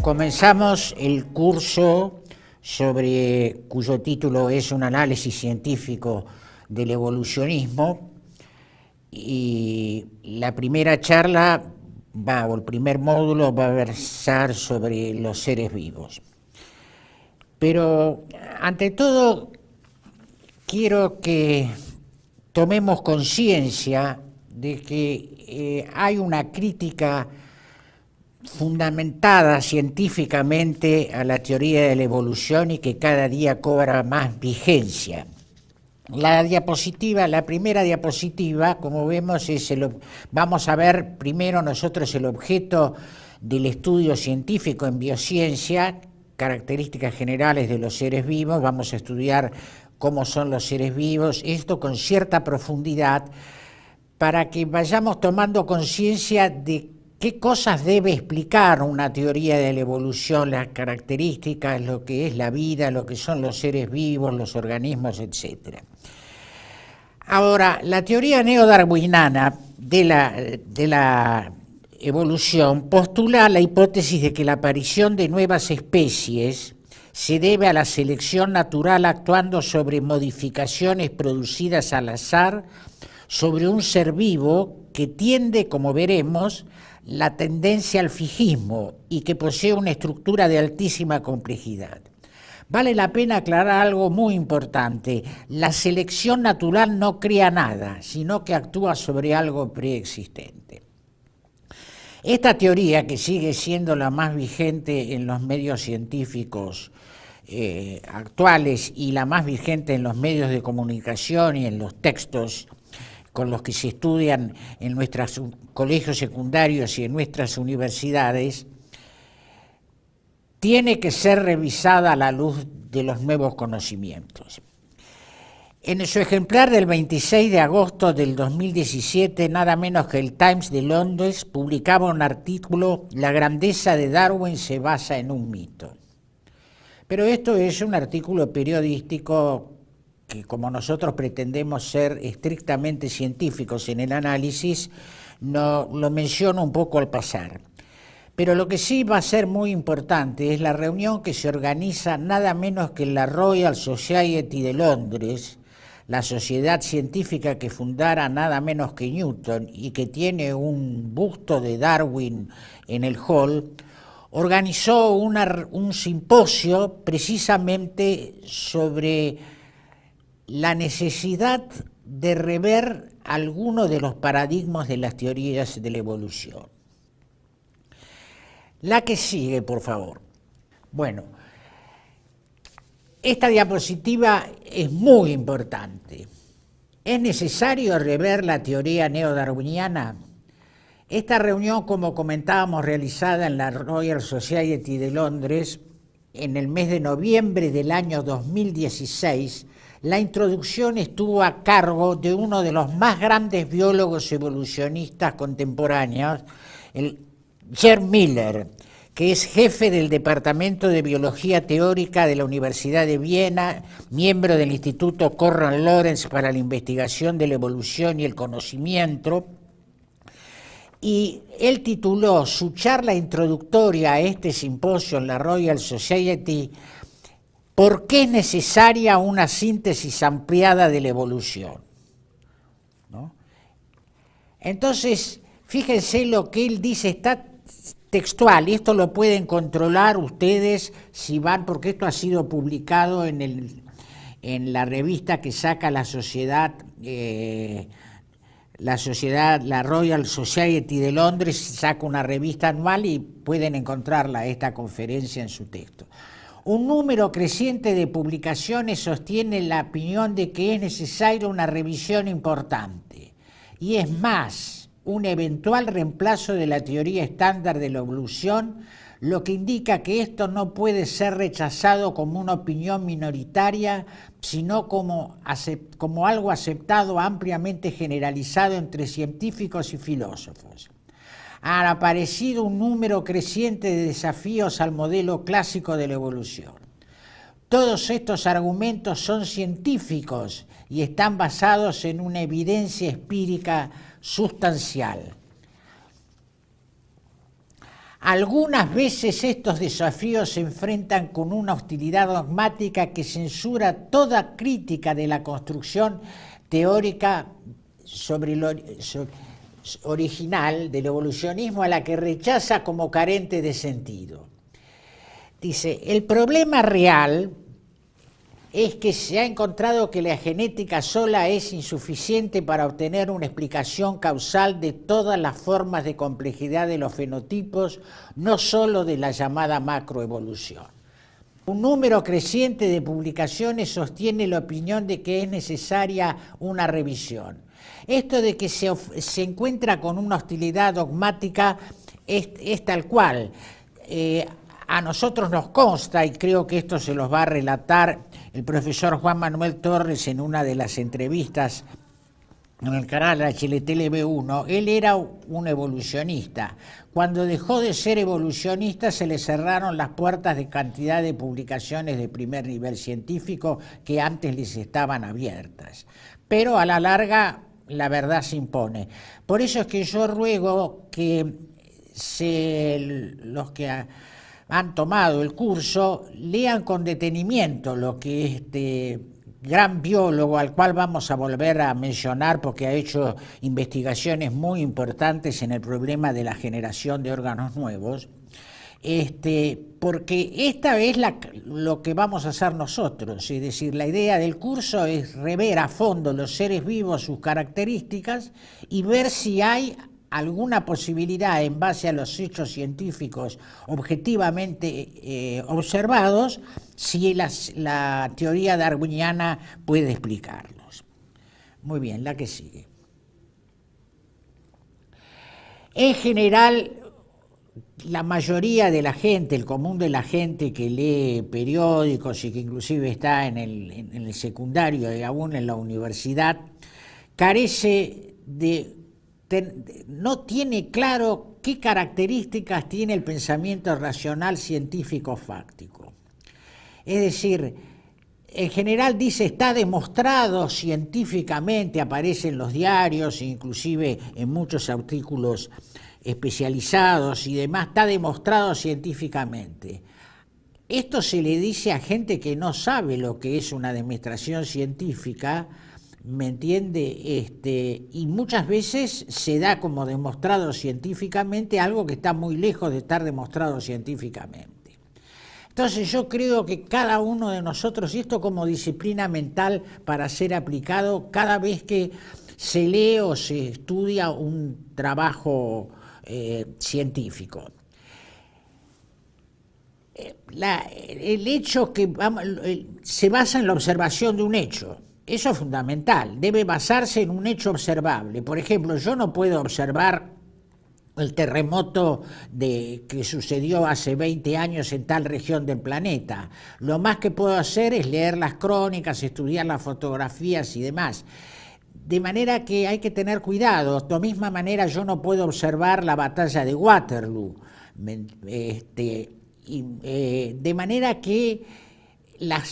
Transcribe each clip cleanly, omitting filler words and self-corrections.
Comenzamos el curso cuyo título es un análisis científico del evolucionismo, y la primera charla o el primer módulo va a versar sobre los seres vivos. Pero ante todo quiero que tomemos conciencia de que hay una crítica fundamentada científicamente a la teoría de la evolución y que cada día cobra más vigencia. La primera diapositiva, como vemos, vamos a ver primero nosotros el objeto del estudio científico en biociencia, características generales de los seres vivos. Vamos a estudiar cómo son los seres vivos, esto con cierta profundidad, para que vayamos tomando conciencia de qué cosas debe explicar una teoría de la evolución, las características, lo que es la vida, lo que son los seres vivos, los organismos, etc. Ahora, la teoría neodarwiniana de la evolución postula la hipótesis de que la aparición de nuevas especies se debe a la selección natural actuando sobre modificaciones producidas al azar sobre un ser vivo que tiende, como veremos, la tendencia al fijismo y que posee una estructura de altísima complejidad. Vale la pena aclarar algo muy importante: la selección natural no crea nada, sino que actúa sobre algo preexistente. Esta teoría, que sigue siendo la más vigente en los medios científicos actuales y la más vigente en los medios de comunicación y en los textos con los que se estudian en nuestros colegios secundarios y en nuestras universidades, tiene que ser revisada a la luz de los nuevos conocimientos. En su ejemplar del 26 de agosto del 2017, nada menos que el Times de Londres publicaba un artículo: La grandeza de Darwin se basa en un mito. Pero esto es un artículo periodístico que, como nosotros pretendemos ser estrictamente científicos en el análisis, no lo menciono un poco al pasar. Pero lo que sí va a ser muy importante es la reunión que se organiza nada menos que en la Royal Society de Londres, la sociedad científica que fundara nada menos que Newton y que tiene un busto de Darwin en el hall. Organizó un simposio precisamente sobre la necesidad de rever algunos de los paradigmas de las teorías de la evolución. La que sigue, por favor. Bueno, esta diapositiva es muy importante. ¿Es necesario rever la teoría neodarwiniana? Esta reunión, como comentábamos, realizada en la Royal Society de Londres en el mes de noviembre del año 2016, la introducción estuvo a cargo de uno de los más grandes biólogos evolucionistas contemporáneos, el Gerd Müller, que es jefe del Departamento de Biología Teórica de la Universidad de Viena, miembro del Instituto Konrad Lorenz para la Investigación de la Evolución y el Conocimiento, y él tituló su charla introductoria a este simposio en la Royal Society: ¿Por qué es necesaria una síntesis ampliada de la evolución? ¿No? Entonces, fíjense lo que él dice, está textual, y esto lo pueden controlar ustedes si van, porque esto ha sido publicado en la revista que saca la Royal Society de Londres, saca una revista anual y pueden encontrarla, esta conferencia, en su texto. Un número creciente de publicaciones sostiene la opinión de que es necesaria una revisión importante, y es más, un eventual reemplazo de la teoría estándar de la evolución, lo que indica que esto no puede ser rechazado como una opinión minoritaria, sino como algo aceptado, ampliamente generalizado entre científicos y filósofos. Han aparecido un número creciente de desafíos al modelo clásico de la evolución. Todos estos argumentos son científicos y están basados en una evidencia empírica sustancial. Algunas veces estos desafíos se enfrentan con una hostilidad dogmática que censura toda crítica de la construcción teórica original del evolucionismo, a la que rechaza como carente de sentido. Dice, el problema real es que se ha encontrado que la genética sola es insuficiente para obtener una explicación causal de todas las formas de complejidad de los fenotipos, no solo de la llamada macroevolución. Un número creciente de publicaciones sostiene la opinión de que es necesaria una revisión. Esto de que se encuentra con una hostilidad dogmática es tal cual. A nosotros nos consta, y creo que esto se los va a relatar el profesor Juan Manuel Torres en una de las entrevistas en el canal HLTV1, él era un evolucionista. Cuando dejó de ser evolucionista se le cerraron las puertas de cantidad de publicaciones de primer nivel científico que antes les estaban abiertas. Pero a la larga la verdad se impone. Por eso es que yo ruego que los que han tomado el curso lean con detenimiento lo que este gran biólogo, al cual vamos a volver a mencionar porque ha hecho investigaciones muy importantes en el problema de la generación de órganos nuevos, porque esta es lo que vamos a hacer nosotros, es decir, la idea del curso es rever a fondo los seres vivos, sus características, y ver si hay alguna posibilidad en base a los hechos científicos objetivamente observados, si la teoría darwiniana puede explicarlos. Muy bien, la que sigue. En general, la mayoría de la gente, el común de la gente que lee periódicos y que inclusive está en el secundario y aún en la universidad, carece no tiene claro qué características tiene el pensamiento racional científico fáctico. Es decir, en general dice, está demostrado científicamente, aparece en los diarios, inclusive en muchos artículos especializados y demás, está demostrado científicamente. Esto se le dice a gente que no sabe lo que es una demostración científica, ¿me entiende? Y muchas veces se da como demostrado científicamente algo que está muy lejos de estar demostrado científicamente. Entonces yo creo que cada uno de nosotros, y esto como disciplina mental para ser aplicado cada vez que se lee o se estudia un trabajo científico. El hecho que se basa en la observación de un hecho. Eso es fundamental, debe basarse en un hecho observable. Por ejemplo, yo no puedo observar el terremoto que sucedió hace 20 años en tal región del planeta. Lo más que puedo hacer es leer las crónicas, estudiar las fotografías y demás. De manera que hay que tener cuidado. De la misma manera yo no puedo observar la batalla de Waterloo. De manera que la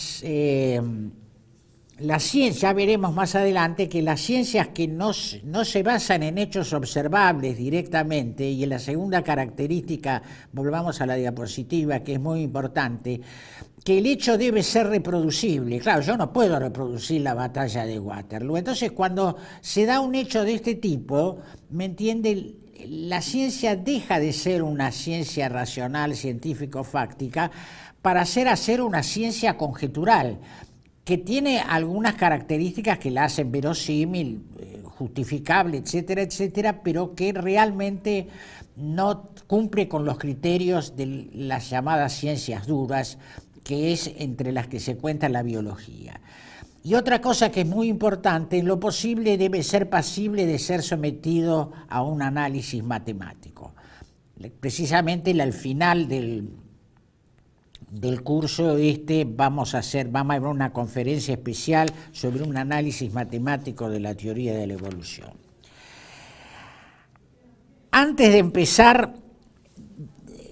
ciencia, ya veremos más adelante que las ciencias que no se basan en hechos observables directamente, y en la segunda característica, volvamos a la diapositiva, que es muy importante, que el hecho debe ser reproducible. Claro, yo no puedo reproducir la batalla de Waterloo. Entonces, cuando se da un hecho de este tipo, ¿me entiende? La ciencia deja de ser una ciencia racional, científico-fáctica, para hacer una ciencia conjetural, que tiene algunas características que la hacen verosímil, justificable, etcétera, etcétera, pero que realmente no cumple con los criterios de las llamadas ciencias duras, que es entre las que se cuenta la biología. Y otra cosa que es muy importante, en lo posible debe ser pasible de ser sometido a un análisis matemático. Precisamente al final del curso vamos a ver una conferencia especial sobre un análisis matemático de la teoría de la evolución. Antes de empezar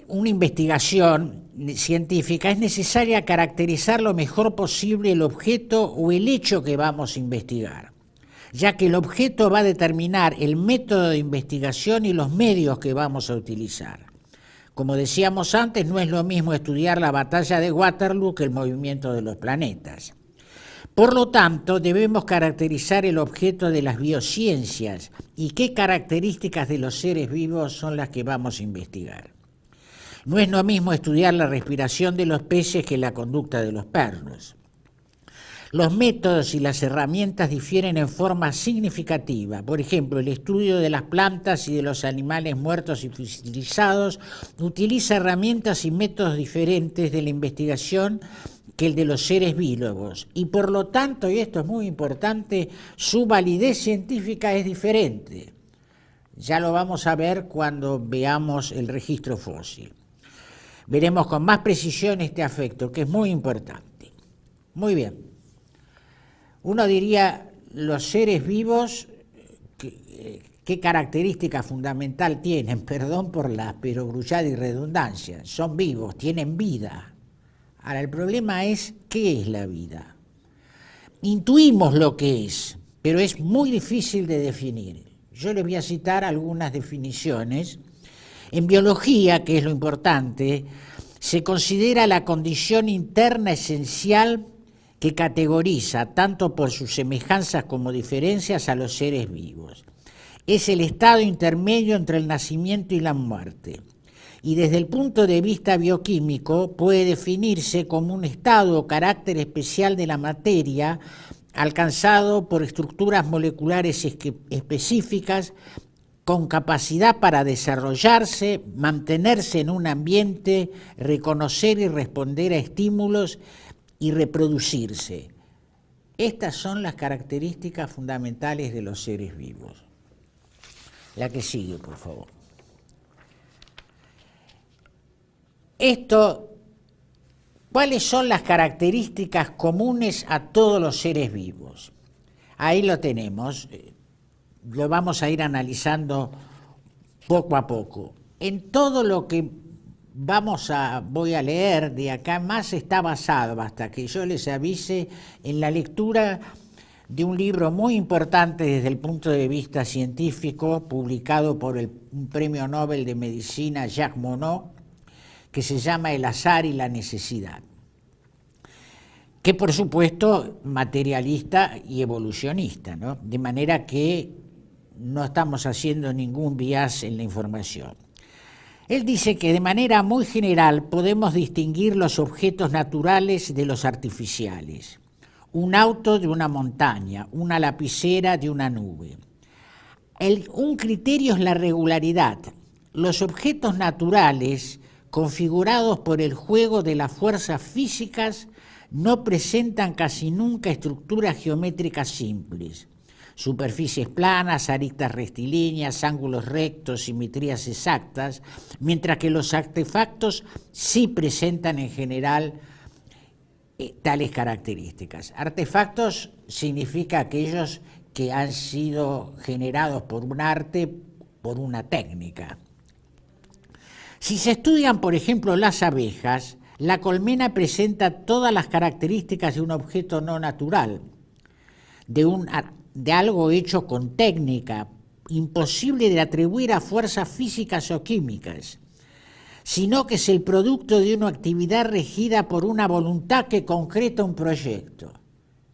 una investigación científica es necesaria caracterizar lo mejor posible el objeto o el hecho que vamos a investigar, ya que el objeto va a determinar el método de investigación y los medios que vamos a utilizar. Como decíamos antes, no es lo mismo estudiar la batalla de Waterloo que el movimiento de los planetas. Por lo tanto, debemos caracterizar el objeto de las biociencias y qué características de los seres vivos son las que vamos a investigar. No es lo mismo estudiar la respiración de los peces que la conducta de los perros. Los métodos y las herramientas difieren en forma significativa. Por ejemplo, el estudio de las plantas y de los animales muertos y fosilizados utiliza herramientas y métodos diferentes de la investigación que el de los seres vivos, y por lo tanto, y esto es muy importante, su validez científica es diferente. Ya lo vamos a ver cuando veamos el registro fósil. Veremos con más precisión este aspecto, que es muy importante. Muy bien. Uno diría, los seres vivos, ¿qué característica fundamental tienen? Perdón por la perogrullada y redundancia. Son vivos, tienen vida. Ahora, el problema es, ¿qué es la vida? Intuimos lo que es, pero es muy difícil de definir. Yo les voy a citar algunas definiciones. En biología, que es lo importante, se considera la condición interna esencial que categoriza, tanto por sus semejanzas como diferencias, a los seres vivos. Es el estado intermedio entre el nacimiento y la muerte. Y desde el punto de vista bioquímico puede definirse como un estado o carácter especial de la materia alcanzado por estructuras moleculares específicas con capacidad para desarrollarse, mantenerse en un ambiente, reconocer y responder a estímulos y reproducirse. Estas son las características fundamentales de los seres vivos. La que sigue, por favor. ¿Cuáles son las características comunes a todos los seres vivos? Ahí lo tenemos, lo vamos a ir analizando poco a poco. En todo lo que voy a leer de acá más está basado, hasta que yo les avise, en la lectura de un libro muy importante desde el punto de vista científico, publicado por un premio Nobel de Medicina, Jacques Monod, que se llama El azar y la necesidad, que por supuesto materialista y evolucionista, ¿no? De manera que no estamos haciendo ningún bias en la información. Él dice que de manera muy general podemos distinguir los objetos naturales de los artificiales. Un auto de una montaña, una lapicera de una nube. Un criterio es la regularidad. Los objetos naturales, configurados por el juego de las fuerzas físicas, no presentan casi nunca estructuras geométricas simples. Superficies planas, aristas rectilíneas, ángulos rectos, simetrías exactas, mientras que los artefactos sí presentan en general tales características. Artefactos significa aquellos que han sido generados por un arte, por una técnica. Si se estudian, por ejemplo, las abejas, la colmena presenta todas las características de un objeto no natural, de algo hecho con técnica, imposible de atribuir a fuerzas físicas o químicas, sino que es el producto de una actividad regida por una voluntad que concreta un proyecto.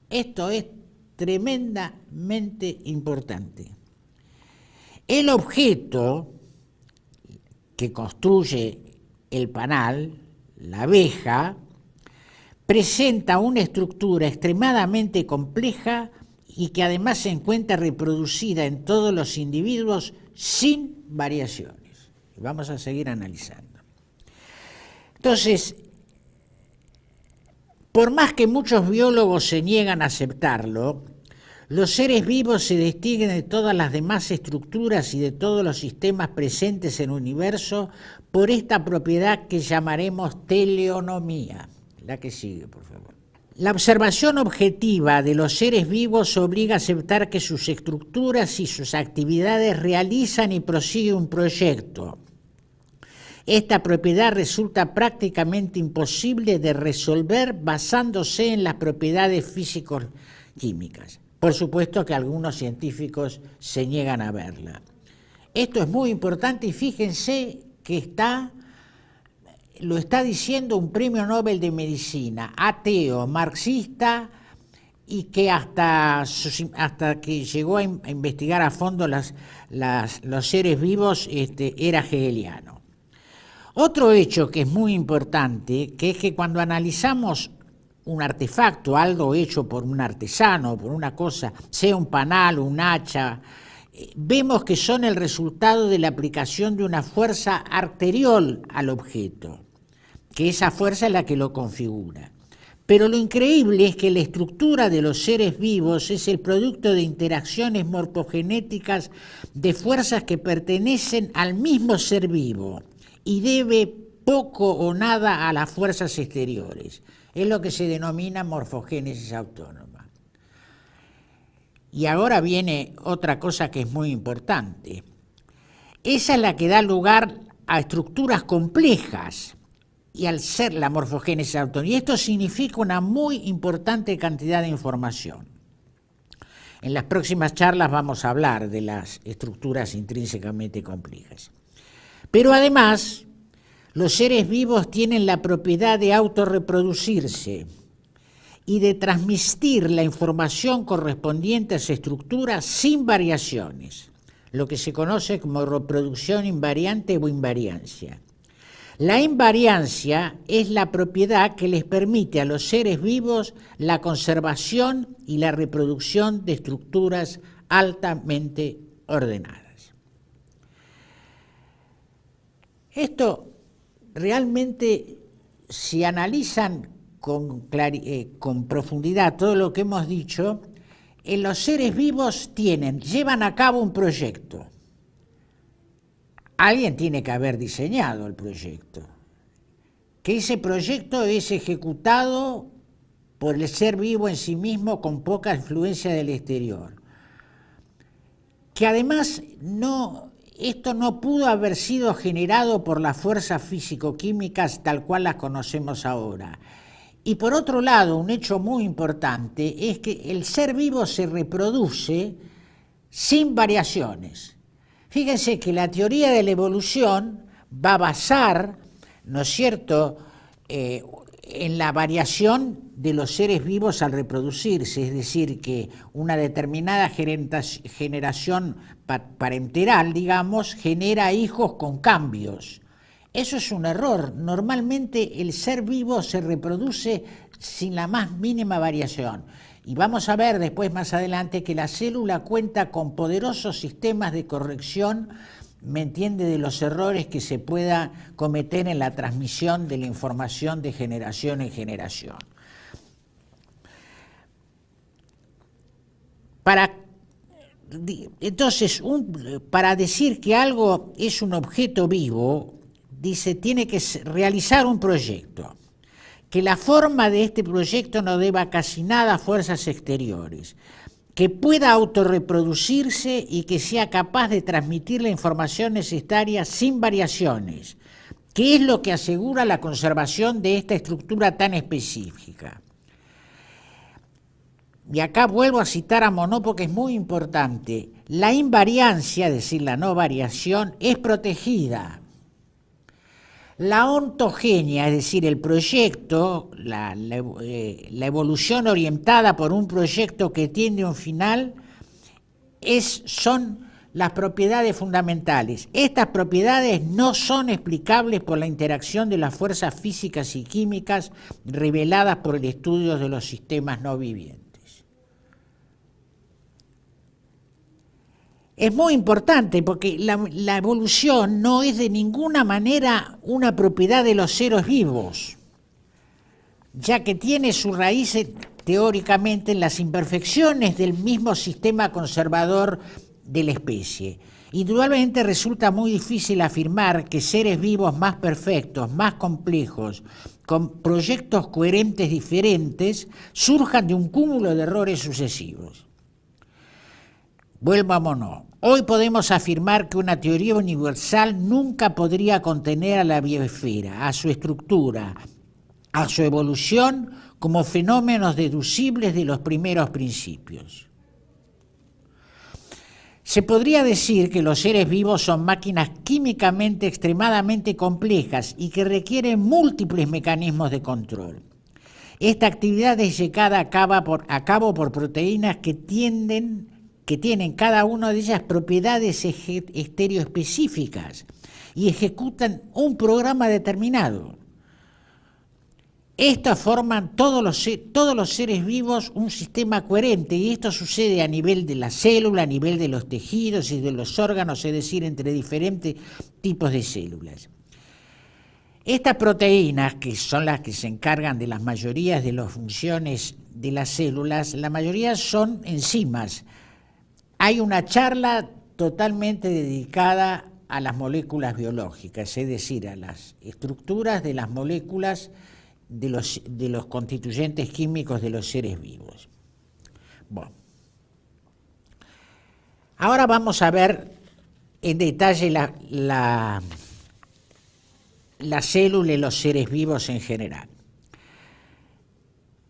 Esto es tremendamente importante. El objeto que construye el panal, la abeja, presenta una estructura extremadamente compleja y que además se encuentra reproducida en todos los individuos sin variaciones. Vamos a seguir analizando. Entonces, por más que muchos biólogos se niegan a aceptarlo, los seres vivos se distinguen de todas las demás estructuras y de todos los sistemas presentes en el universo por esta propiedad que llamaremos teleonomía. La que sigue, por favor. La observación objetiva de los seres vivos obliga a aceptar que sus estructuras y sus actividades realizan y prosiguen un proyecto. Esta propiedad resulta prácticamente imposible de resolver basándose en las propiedades físico-químicas. Por supuesto que algunos científicos se niegan a verla. Esto es muy importante y fíjense que está lo está diciendo un premio Nobel de Medicina, ateo, marxista, y que hasta que llegó a investigar a fondo los seres vivos era hegeliano. Otro hecho que es muy importante, que es que cuando analizamos un artefacto, algo hecho por un artesano, por una cosa, sea un panal, un hacha, vemos que son el resultado de la aplicación de una fuerza arterial al objeto, que esa fuerza es la que lo configura. Pero lo increíble es que la estructura de los seres vivos es el producto de interacciones morfogenéticas de fuerzas que pertenecen al mismo ser vivo y debe poco o nada a las fuerzas exteriores. Es lo que se denomina morfogénesis autónoma. Y ahora viene otra cosa que es muy importante. Esa es la que da lugar a estructuras complejas, y al ser la morfogénesis autónoma. Y esto significa una muy importante cantidad de información. En las próximas charlas vamos a hablar de las estructuras intrínsecamente complejas. Pero además, los seres vivos tienen la propiedad de autorreproducirse y de transmitir la información correspondiente a esa estructura sin variaciones, lo que se conoce como reproducción invariante o invariancia. La invariancia es la propiedad que les permite a los seres vivos la conservación y la reproducción de estructuras altamente ordenadas. Esto realmente, si analizan con profundidad todo lo que hemos dicho, los seres vivos llevan a cabo un proyecto. Alguien tiene que haber diseñado el proyecto, que ese proyecto es ejecutado por el ser vivo en sí mismo con poca influencia del exterior. Que además esto no pudo haber sido generado por las fuerzas físico-químicas tal cual las conocemos ahora. Y por otro lado, un hecho muy importante es que el ser vivo se reproduce sin variaciones. Fíjense que la teoría de la evolución va a basar, ¿no es cierto?, en la variación de los seres vivos al reproducirse, es decir, que una determinada generación parenteral, digamos, genera hijos con cambios. Eso es un error. Normalmente el ser vivo se reproduce sin la más mínima variación. Y vamos a ver después, más adelante, que la célula cuenta con poderosos sistemas de corrección, ¿me entiende?, de los errores que se pueda cometer en la transmisión de la información de generación en generación. Entonces, para decir que algo es un objeto vivo, dice, tiene que realizar un proyecto. Que la forma de este proyecto no deba casi nada a fuerzas exteriores, que pueda autorreproducirse y que sea capaz de transmitir la información necesaria sin variaciones, que es lo que asegura la conservación de esta estructura tan específica. Y acá vuelvo a citar a Monod porque es muy importante. La invariancia, es decir, la no variación, es protegida. La ontogenia, es decir, el proyecto, la evolución orientada por un proyecto que tiende a un final, son las propiedades fundamentales. Estas propiedades no son explicables por la interacción de las fuerzas físicas y químicas reveladas por el estudio de los sistemas no vivientes. Es muy importante porque la evolución no es de ninguna manera una propiedad de los seres vivos, ya que tiene su raíz teóricamente en las imperfecciones del mismo sistema conservador de la especie. Indudablemente resulta muy difícil afirmar que seres vivos más perfectos, más complejos, con proyectos coherentes diferentes, surjan de un cúmulo de errores sucesivos. Vuelvo a Monod. Hoy podemos afirmar que una teoría universal nunca podría contener a la biosfera, a su estructura, a su evolución como fenómenos deducibles de los primeros principios. Se podría decir que los seres vivos son máquinas químicamente extremadamente complejas y que requieren múltiples mecanismos de control. Esta actividad es llevada a cabo por proteínas que tienen cada una de ellas propiedades estereoespecíficas y ejecutan un programa determinado. Estas forman todos los seres vivos un sistema coherente, y esto sucede a nivel de la célula, a nivel de los tejidos y de los órganos, es decir, entre diferentes tipos de células. Estas proteínas, que son las que se encargan de las mayorías de las funciones de las células, la mayoría son enzimas. Hay una charla totalmente dedicada a las moléculas biológicas, es decir, a las estructuras de las moléculas de los constituyentes químicos de los seres vivos. Bueno, ahora vamos a ver en detalle la célula y los seres vivos en general.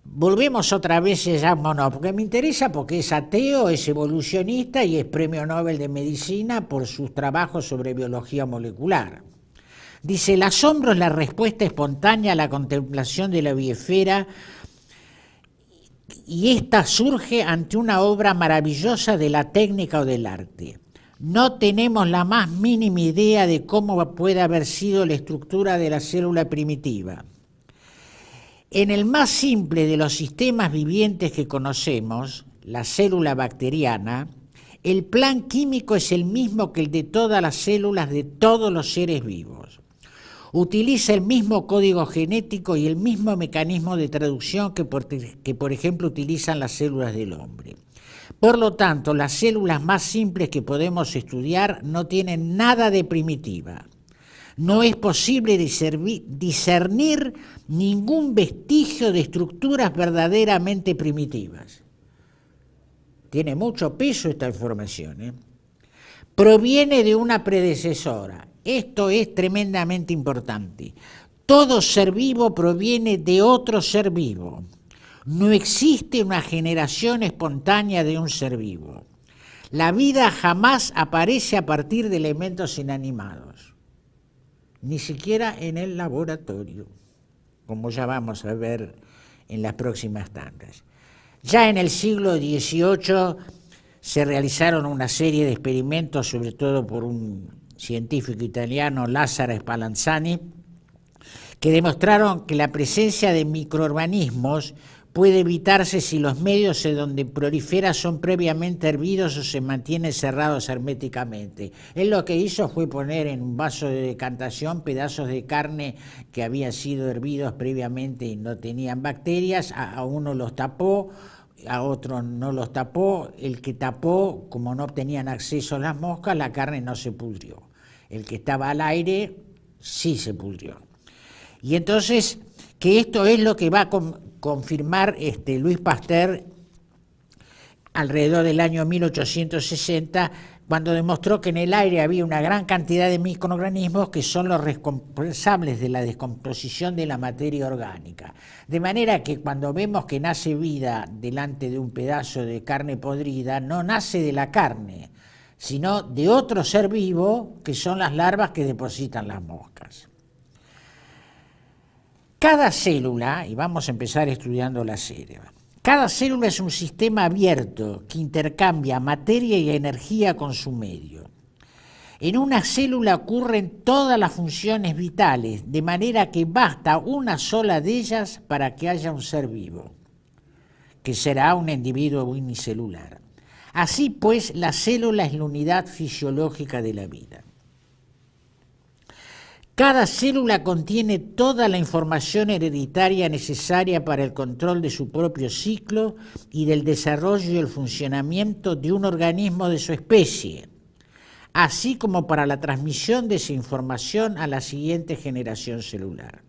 Volvemos otra vez a Jacques Monod, porque me interesa, porque es ateo, es evolucionista y es premio Nobel de Medicina por sus trabajos sobre biología molecular. Dice: el asombro es la respuesta espontánea a la contemplación de la biosfera, y esta surge ante una obra maravillosa de la técnica o del arte. No tenemos la más mínima idea de cómo puede haber sido la estructura de la célula primitiva. En el más simple de los sistemas vivientes que conocemos, la célula bacteriana, el plan químico es el mismo que el de todas las células de todos los seres vivos. Utiliza el mismo código genético y el mismo mecanismo de traducción que por ejemplo, utilizan las células del hombre. Por lo tanto, las células más simples que podemos estudiar no tienen nada de primitiva. No es posible discernir ningún vestigio de estructuras verdaderamente primitivas. Tiene mucho peso esta información, ¿eh? Proviene de una predecesora. Esto es tremendamente importante. Todo ser vivo proviene de otro ser vivo. No existe una generación espontánea de un ser vivo. La vida jamás aparece a partir de elementos inanimados, ni siquiera en el laboratorio, como ya vamos a ver en las próximas tandas. Ya en el siglo XVIII se realizaron una serie de experimentos, sobre todo por un científico italiano, Lazzaro Spallanzani, que demostraron que la presencia de microorganismos puede evitarse si los medios en donde prolifera son previamente hervidos o se mantienen cerrados herméticamente. Él lo que hizo fue poner en un vaso de decantación pedazos de carne que habían sido hervidos previamente y no tenían bacterias, a uno los tapó, a otro no los tapó. El que tapó, como no tenían acceso a las moscas, la carne no se pudrió. El que estaba al aire sí se pudrió. Y entonces, que esto es lo que va a confirmar Louis Pasteur alrededor del año 1860, cuando demostró que en el aire había una gran cantidad de microorganismos que son los responsables de la descomposición de la materia orgánica. De manera que cuando vemos que nace vida delante de un pedazo de carne podrida, no nace de la carne, sino de otro ser vivo, que son las larvas que depositan las moscas. Cada célula, y vamos a empezar estudiando la célula, cada célula es un sistema abierto que intercambia materia y energía con su medio. En una célula ocurren todas las funciones vitales, de manera que basta una sola de ellas para que haya un ser vivo, que será un individuo unicelular. Así pues, la célula es la unidad fisiológica de la vida. Cada célula contiene toda la información hereditaria necesaria para el control de su propio ciclo y del desarrollo y el funcionamiento de un organismo de su especie, así como para la transmisión de esa información a la siguiente generación celular.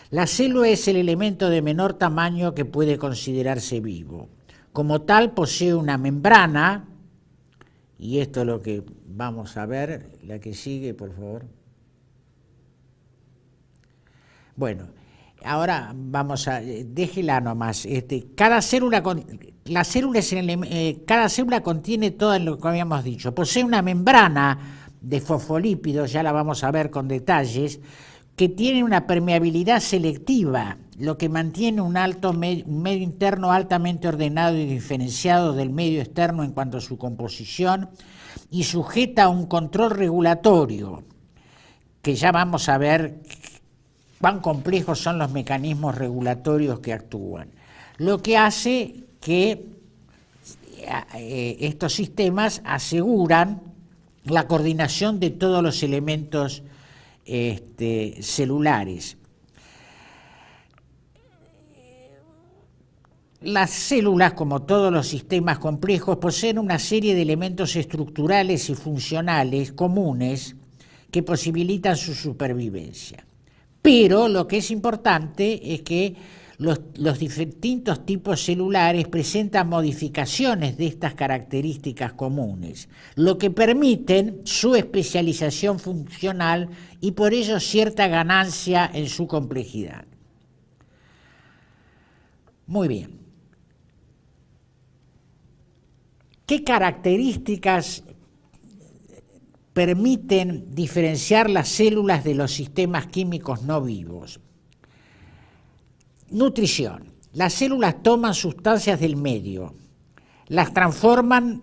La célula es el elemento de menor tamaño que puede considerarse vivo. Como tal, posee una membrana, y esto es lo que vamos a ver, la que sigue, por favor. Bueno, ahora vamos a, déjela nomás, cada célula Las células, cada célula contiene todo lo que habíamos dicho. Posee una membrana de fosfolípidos, ya la vamos a ver con detalles, que tiene una permeabilidad selectiva, lo que mantiene un medio interno altamente ordenado y diferenciado del medio externo en cuanto a su composición y sujeta a un control regulatorio, que ya vamos a ver cuán complejos son los mecanismos regulatorios que actúan, lo que hace que estos sistemas aseguran la coordinación de todos los elementos celulares. Las células, como todos los sistemas complejos, poseen una serie de elementos estructurales y funcionales comunes que posibilitan su supervivencia. Pero lo que es importante es que los distintos tipos celulares presentan modificaciones de estas características comunes, lo que permiten su especialización funcional y por ello cierta ganancia en su complejidad. Muy bien. ¿Qué características permiten diferenciar las células de los sistemas químicos no vivos? Nutrición. Las células toman sustancias del medio, las transforman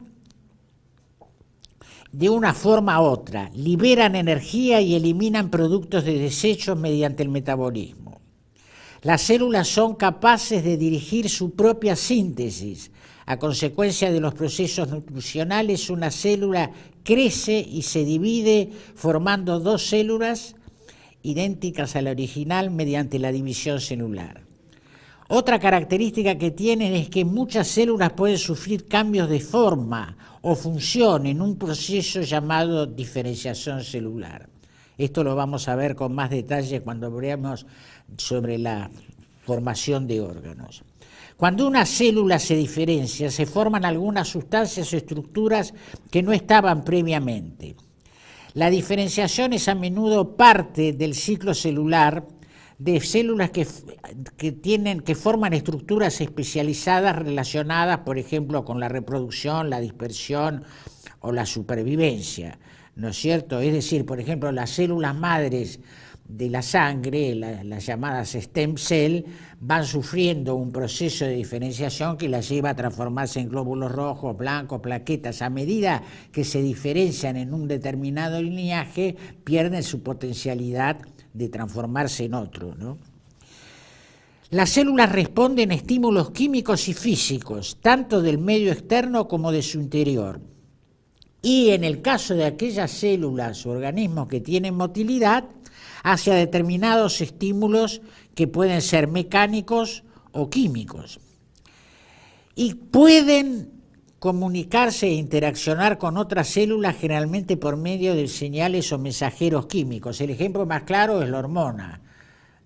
de una forma a otra, liberan energía y eliminan productos de desechos mediante el metabolismo. Las células son capaces de dirigir su propia síntesis. A consecuencia de los procesos nutricionales, una célula crece y se divide formando dos células idénticas a la original mediante la división celular. Otra característica que tienen es que muchas células pueden sufrir cambios de forma o función en un proceso llamado diferenciación celular. Esto lo vamos a ver con más detalle cuando veamos sobre la formación de órganos. Cuando una célula se diferencia, se forman algunas sustancias o estructuras que no estaban previamente. La diferenciación es a menudo parte del ciclo celular de células que forman estructuras especializadas relacionadas, por ejemplo, con la reproducción, la dispersión o la supervivencia, ¿no es cierto? Es decir, por ejemplo, las células madres de la sangre, las llamadas stem cell, van sufriendo un proceso de diferenciación que las lleva a transformarse en glóbulos rojos, blancos, plaquetas. A medida que se diferencian en un determinado lineaje, pierden su potencialidad de transformarse en otro, ¿no? Las células responden a estímulos químicos y físicos, tanto del medio externo como de su interior. Y en el caso de aquellas células o organismos que tienen motilidad, hacia determinados estímulos que pueden ser mecánicos o químicos. Y pueden comunicarse e interaccionar con otras células generalmente por medio de señales o mensajeros químicos. El ejemplo más claro es la hormona,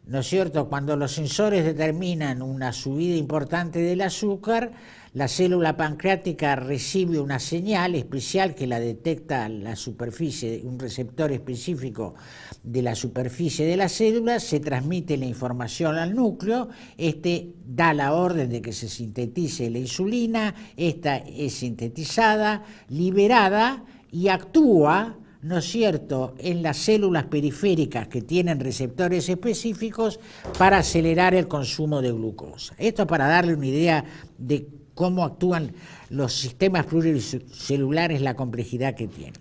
¿no es cierto? Cuando los sensores determinan una subida importante del azúcar, la célula pancreática recibe una señal especial que la detecta la superficie, un receptor específico de la superficie de la célula, se transmite la información al núcleo, este da la orden de que se sintetice la insulina, esta es sintetizada, liberada y actúa, ¿no es cierto?, en las células periféricas que tienen receptores específicos para acelerar el consumo de glucosa. Esto para darle una idea de cómo actúan los sistemas pluricelulares, la complejidad que tienen.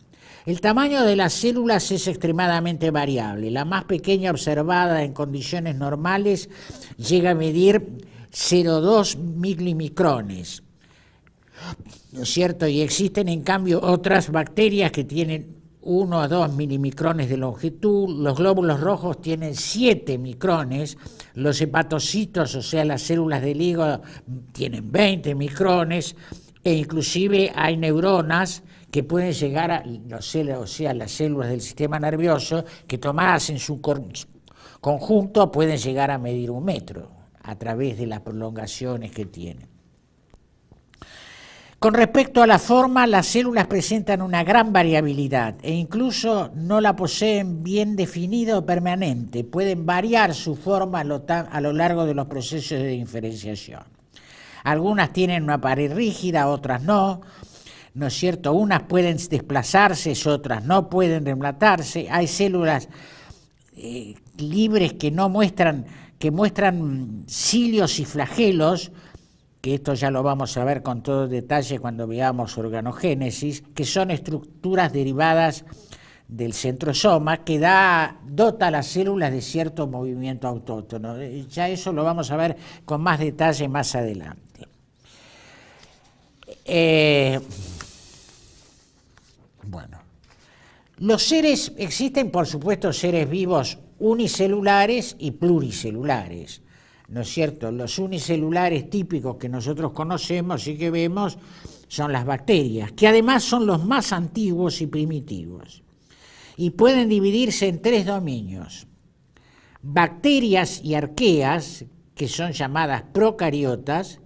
El tamaño de las células es extremadamente variable. La más pequeña observada en condiciones normales llega a medir 0,2 milimicrones, ¿no es cierto? Y existen en cambio otras bacterias que tienen 1 a 2 milimicrones de longitud, los glóbulos rojos tienen 7 micrones, los hepatocitos, o sea, las células del hígado, tienen 20 micrones, e inclusive hay neuronas que pueden llegar a, o sea, las células del sistema nervioso, que tomadas en su conjunto pueden llegar a medir 1 metro a través de las prolongaciones que tienen. Con respecto a la forma, las células presentan una gran variabilidad e incluso no la poseen bien definida o permanente. Pueden variar su forma a lo largo de los procesos de diferenciación. Algunas tienen una pared rígida, otras no, ¿no es cierto? Unas pueden desplazarse, otras no pueden relatarse. Hay células libres que no muestran, que muestran cilios y flagelos, que esto ya lo vamos a ver con todo detalle cuando veamos organogénesis, que son estructuras derivadas del centrosoma que dota a las células de cierto movimiento autóctono. Ya eso lo vamos a ver con más detalle más adelante. Bueno, los seres, existen por supuesto seres vivos unicelulares y pluricelulares, ¿no es cierto? Los unicelulares típicos que nosotros conocemos y que vemos son las bacterias, que además son los más antiguos y primitivos, y pueden dividirse en 3 dominios: bacterias y arqueas, que son llamadas procariotas,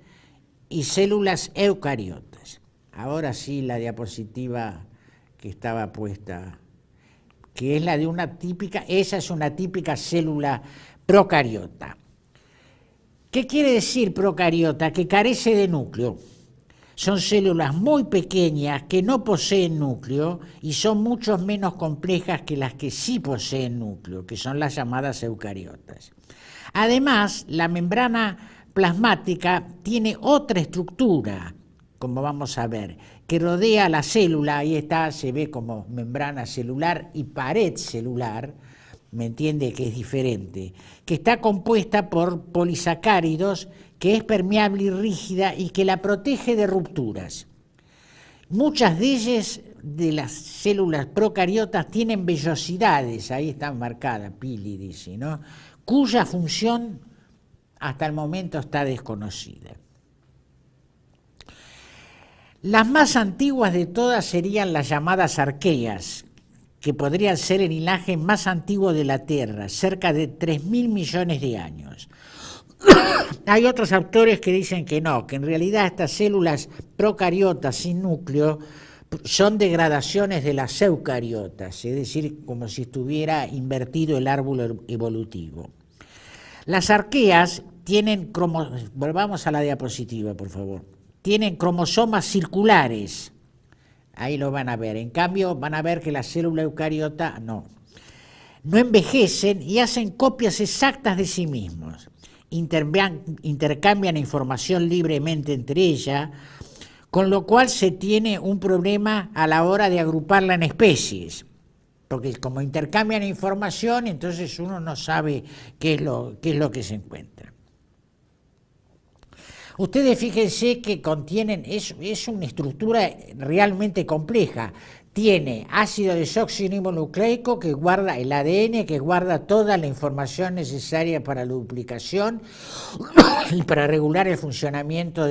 y células eucariotas. Ahora sí la diapositiva que estaba puesta, que es la de una típica, esa es una típica célula procariota. ¿Qué quiere decir procariota? Que carece de núcleo. Son células muy pequeñas que no poseen núcleo y son mucho menos complejas que las que sí poseen núcleo, que son las llamadas eucariotas. Además, la membrana plasmática tiene otra estructura, como vamos a ver, que rodea la célula. Ahí está, se ve como membrana celular y pared celular, ¿me entiende? Que es diferente, que está compuesta por polisacáridos, que es permeable y rígida y que la protege de rupturas. Muchas de ellas, de las células procariotas, tienen vellosidades, ahí están marcadas, Pili dice, ¿no?, cuya función hasta el momento está desconocida. Las más antiguas de todas serían las llamadas arqueas, que podrían ser el linaje más antiguo de la Tierra, cerca de 3.000 millones de años. Hay otros autores que dicen que no, que en realidad estas células procariotas sin núcleo son degradaciones de las eucariotas, es decir, como si estuviera invertido el árbol evolutivo. Las arqueas tienen, volvamos a la diapositiva, por favor, tienen cromosomas circulares, ahí lo van a ver. En cambio, van a ver que la célula eucariota no envejecen y hacen copias exactas de sí mismos. Intercambian información libremente entre ellas, con lo cual se tiene un problema a la hora de agruparla en especies, porque como intercambian información, entonces uno no sabe qué es lo que se encuentra. Ustedes fíjense que contienen, es una estructura realmente compleja. Tiene ácido desoxirribonucleico que guarda el ADN, que guarda toda la información necesaria para la duplicación y para regular el funcionamiento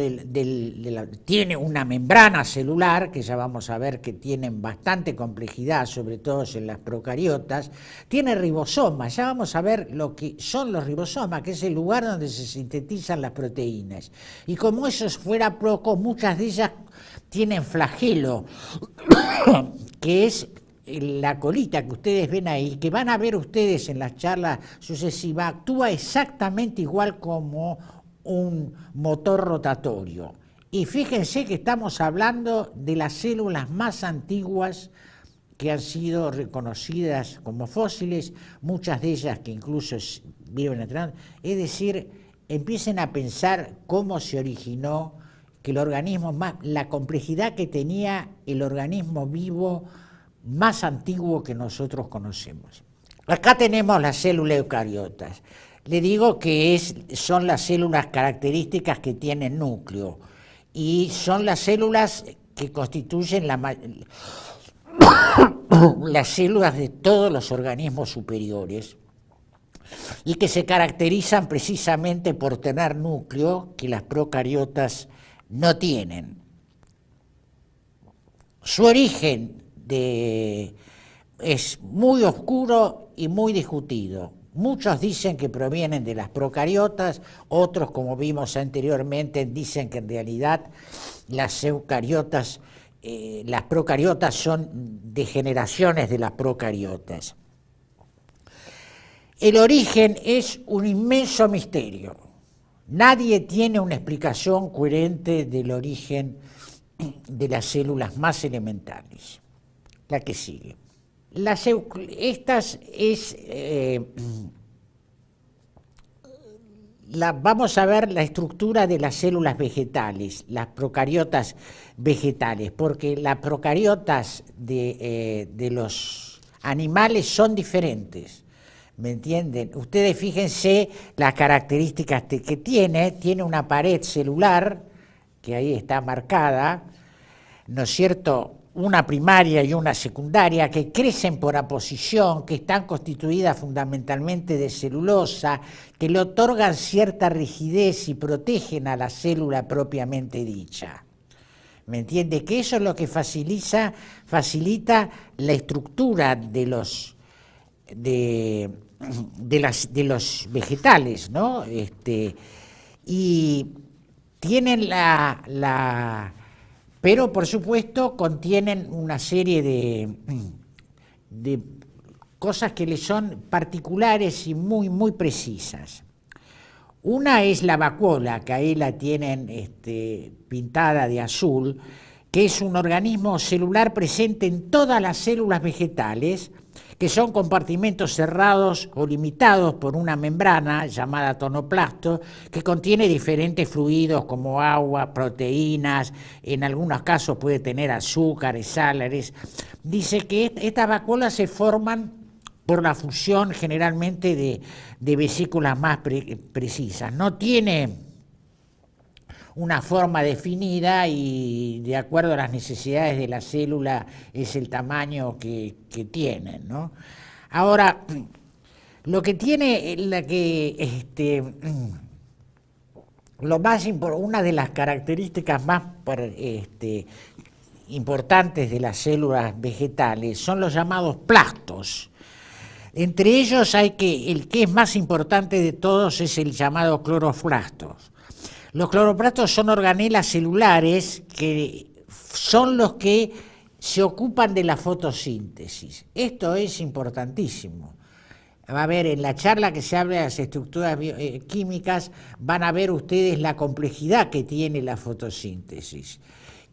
tiene una membrana celular, que ya vamos a ver que tienen bastante complejidad, sobre todo en las procariotas. Tiene ribosomas, ya vamos a ver lo que son los ribosomas, que es el lugar donde se sintetizan las proteínas. Y como eso fuera poco, muchas de ellas tienen flagelo, que es la colita que ustedes ven ahí, que van a ver ustedes en las charlas sucesivas, actúa exactamente igual como un motor rotatorio. Y fíjense que estamos hablando de las células más antiguas que han sido reconocidas como fósiles, muchas de ellas que incluso viven atrás. Es decir, empiecen a pensar cómo se originó, que el organismo, la complejidad que tenía el organismo vivo más antiguo que nosotros conocemos. Acá tenemos las células eucariotas. Le digo que son las células características que tienen núcleo y son las células que constituyen las células de todos los organismos superiores y que se caracterizan precisamente por tener núcleo que las procariotas no tienen. Su origen es muy oscuro y muy discutido. Muchos dicen que provienen de las procariotas, otros, como vimos anteriormente, dicen que en realidad las eucariotas, las procariotas son degeneraciones de las procariotas. El origen es un inmenso misterio. Nadie tiene una explicación coherente del origen de las células más elementales. La que sigue. Vamos a ver la estructura de las células vegetales, las procariotas vegetales, porque las procariotas de los animales son diferentes. ¿Me entienden? Ustedes fíjense las características que tiene una pared celular, que ahí está marcada, ¿no es cierto?, una primaria y una secundaria, que crecen por aposición, que están constituidas fundamentalmente de celulosa, que le otorgan cierta rigidez y protegen a la célula propiamente dicha. ¿Me entiende? Que eso es lo que facilita la estructura de los vegetales, ¿no? Y tienen pero por supuesto contienen una serie de cosas que les son particulares y muy, muy precisas. Una es la vacuola, que ahí la tienen pintada de azul, que es un organismo celular presente en todas las células vegetales, que son compartimentos cerrados o limitados por una membrana llamada tonoplasto, que contiene diferentes fluidos como agua, proteínas, en algunos casos puede tener azúcares, sales. Dice que estas vacuolas se forman por la fusión generalmente de vesículas más precisas. No tiene una forma definida y de acuerdo a las necesidades de la célula es el tamaño que tienen, ¿no? Ahora, lo que tiene, una de las características más importantes de las células vegetales son los llamados plastos. Entre ellos el que es más importante de todos es el llamado cloroplastos. Los cloroplastos son organelas celulares que son los que se ocupan de la fotosíntesis. Esto es importantísimo. Va a ver, en la charla que se habla de las estructuras químicas, van a ver ustedes la complejidad que tiene la fotosíntesis,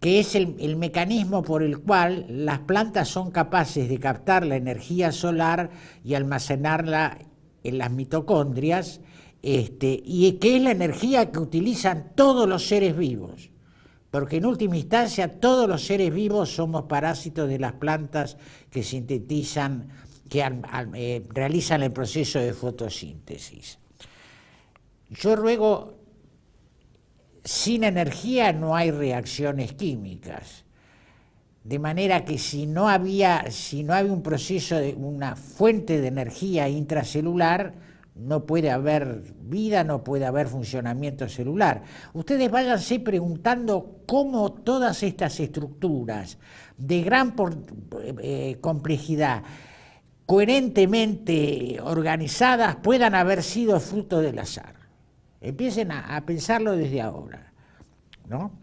que es el mecanismo por el cual las plantas son capaces de captar la energía solar y almacenarla en las mitocondrias, y que es la energía que utilizan todos los seres vivos, porque en última instancia todos los seres vivos somos parásitos de las plantas que sintetizan, que realizan el proceso de fotosíntesis. Yo ruego, sin energía no hay reacciones químicas, de manera que si no había un proceso de una fuente de energía intracelular, no puede haber vida, no puede haber funcionamiento celular. Ustedes váyanse preguntando cómo todas estas estructuras de gran complejidad, coherentemente organizadas, puedan haber sido fruto del azar. Empiecen a pensarlo desde ahora, ¿no?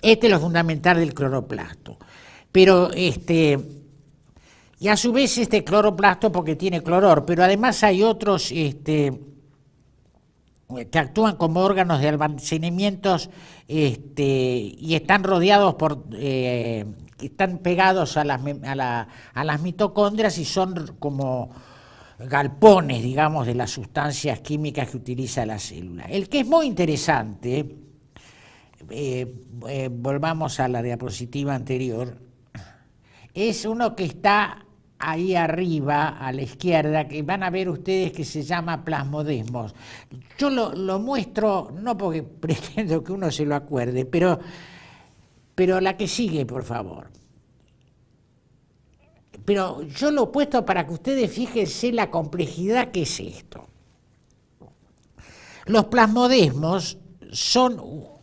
Este es lo fundamental del cloroplasto. Pero y a su vez este cloroplasto porque tiene cloror, pero además hay otros que actúan como órganos de almacenamiento y están rodeados están pegados a las mitocondrias y son como galpones, digamos, de las sustancias químicas que utiliza la célula. El que es muy interesante, volvamos a la diapositiva anterior, es uno que está ahí arriba, a la izquierda, que van a ver ustedes que se llama plasmodesmos. Yo lo muestro, no porque pretendo que uno se lo acuerde, pero la que sigue, por favor. Pero yo lo he puesto para que ustedes fíjense la complejidad que es esto. Los plasmodesmos son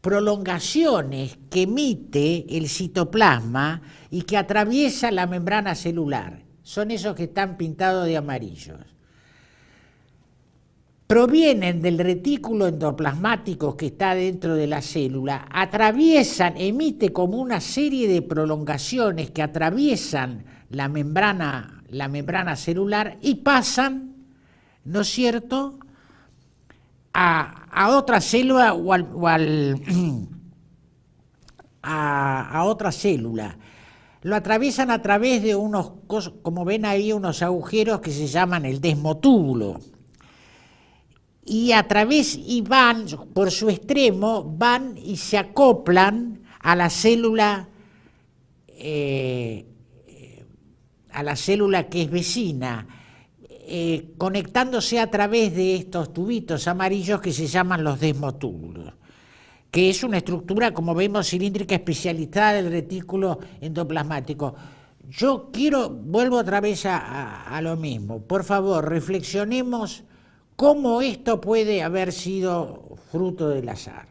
prolongaciones que emite el citoplasma y que atraviesa la membrana celular. Son esos que están pintados de amarillos. Provienen del retículo endoplasmático que está dentro de la célula, emite como una serie de prolongaciones que atraviesan la membrana celular y pasan, ¿no es cierto?, a otra célula a otra célula. Lo atraviesan a través de unos, como ven ahí, unos agujeros que se llaman el desmotúbulo. Y a través, y van, por su extremo, van y se acoplan a la célula que es vecina, conectándose a través de estos tubitos amarillos que se llaman los desmotúbulos, que es una estructura, como vemos, cilíndrica especializada del retículo endoplasmático. Yo vuelvo otra vez a lo mismo. Por favor, reflexionemos cómo esto puede haber sido fruto del azar.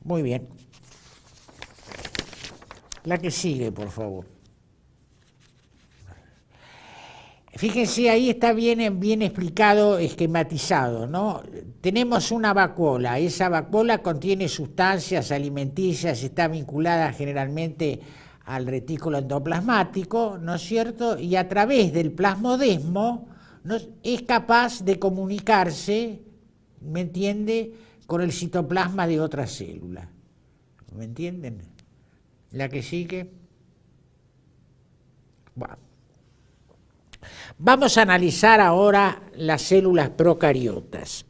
Muy bien. La que sigue, por favor. Fíjense, ahí está bien explicado, esquematizado, ¿no? Tenemos una vacuola. Esa vacuola contiene sustancias alimenticias, está vinculada generalmente al retículo endoplasmático, ¿no es cierto? Y a través del plasmodesmo es capaz de comunicarse, ¿me entiende?, con el citoplasma de otra célula. ¿Me entienden? La que sigue. Bueno. Vamos a analizar ahora las células procariotas.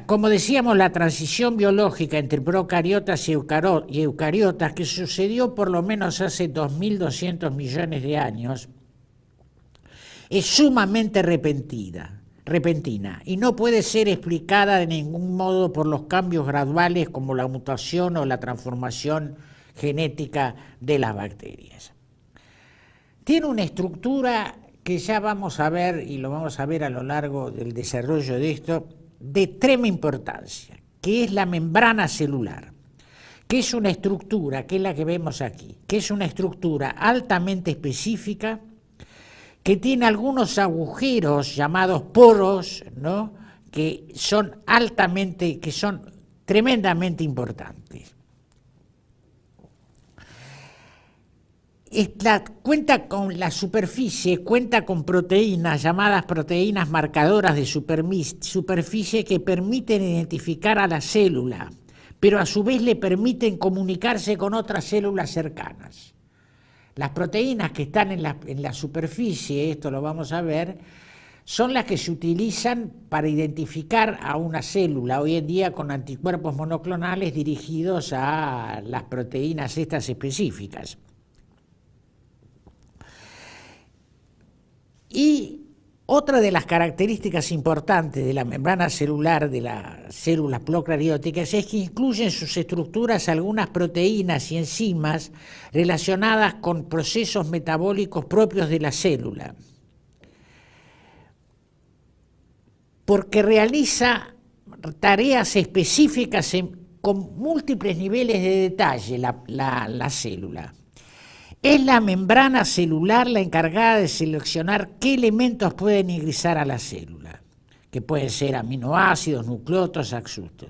Como decíamos, la transición biológica entre procariotas y eucariotas, que sucedió por lo menos hace 2.200 millones de años, es sumamente repentina y no puede ser explicada de ningún modo por los cambios graduales como la mutación o la transformación genética de las bacterias. Tiene una estructura que ya vamos a ver, y lo vamos a ver a lo largo del desarrollo de esto, de extrema importancia, que es la membrana celular, que es una estructura, que es la que vemos aquí, que es una estructura altamente específica, que tiene algunos agujeros llamados poros, ¿no?, que son tremendamente importantes. Cuenta con proteínas llamadas proteínas marcadoras de superficie que permiten identificar a la célula, pero a su vez le permiten comunicarse con otras células cercanas. Las proteínas que están en la superficie, esto lo vamos a ver, son las que se utilizan para identificar a una célula, hoy en día con anticuerpos monoclonales dirigidos a las proteínas estas específicas. Y otra de las características importantes de la membrana celular de las células procarióticas es que incluye en sus estructuras algunas proteínas y enzimas relacionadas con procesos metabólicos propios de la célula, porque realiza tareas específicas con múltiples niveles de detalle la célula. Es la membrana celular la encargada de seleccionar qué elementos pueden ingresar a la célula, que pueden ser aminoácidos, nucleótidos, axustos.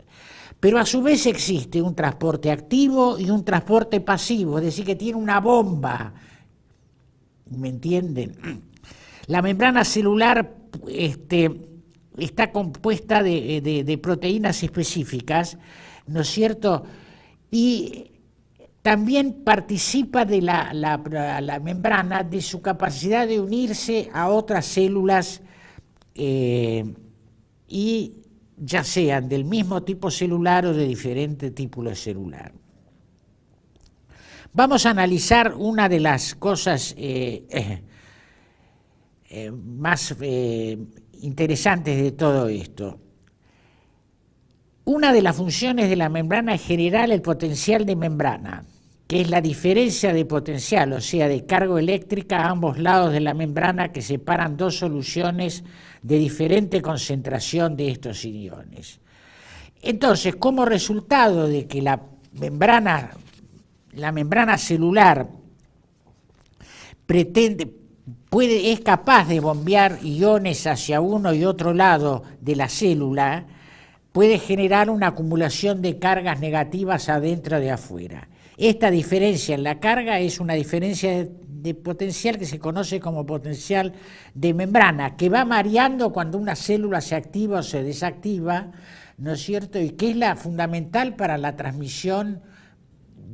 Pero a su vez existe un transporte activo y un transporte pasivo, es decir, que tiene una bomba. ¿Me entienden? La membrana celular está compuesta de proteínas específicas, ¿no es cierto? Y también participa de la membrana de su capacidad de unirse a otras células y ya sean del mismo tipo celular o de diferente tipo celular. Vamos a analizar una de las cosas más interesantes de todo esto. Una de las funciones de la membrana es generar el potencial de membrana, que es la diferencia de potencial, o sea, de carga eléctrica a ambos lados de la membrana que separan dos soluciones de diferente concentración de estos iones. Entonces, como resultado de que la membrana celular es capaz de bombear iones hacia uno y otro lado de la célula, puede generar una acumulación de cargas negativas adentro de afuera. Esta diferencia en la carga es una diferencia de potencial que se conoce como potencial de membrana, que va variando cuando una célula se activa o se desactiva, ¿no es cierto? Y que es la fundamental para la transmisión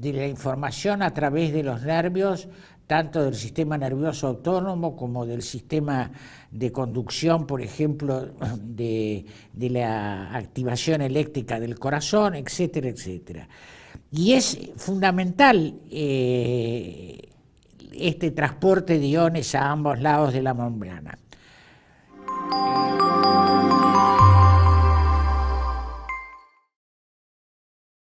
de la información a través de los nervios, tanto del sistema nervioso autónomo como del sistema de conducción, por ejemplo, de la activación eléctrica del corazón, etcétera, etcétera. Y es fundamental este transporte de iones a ambos lados de la membrana.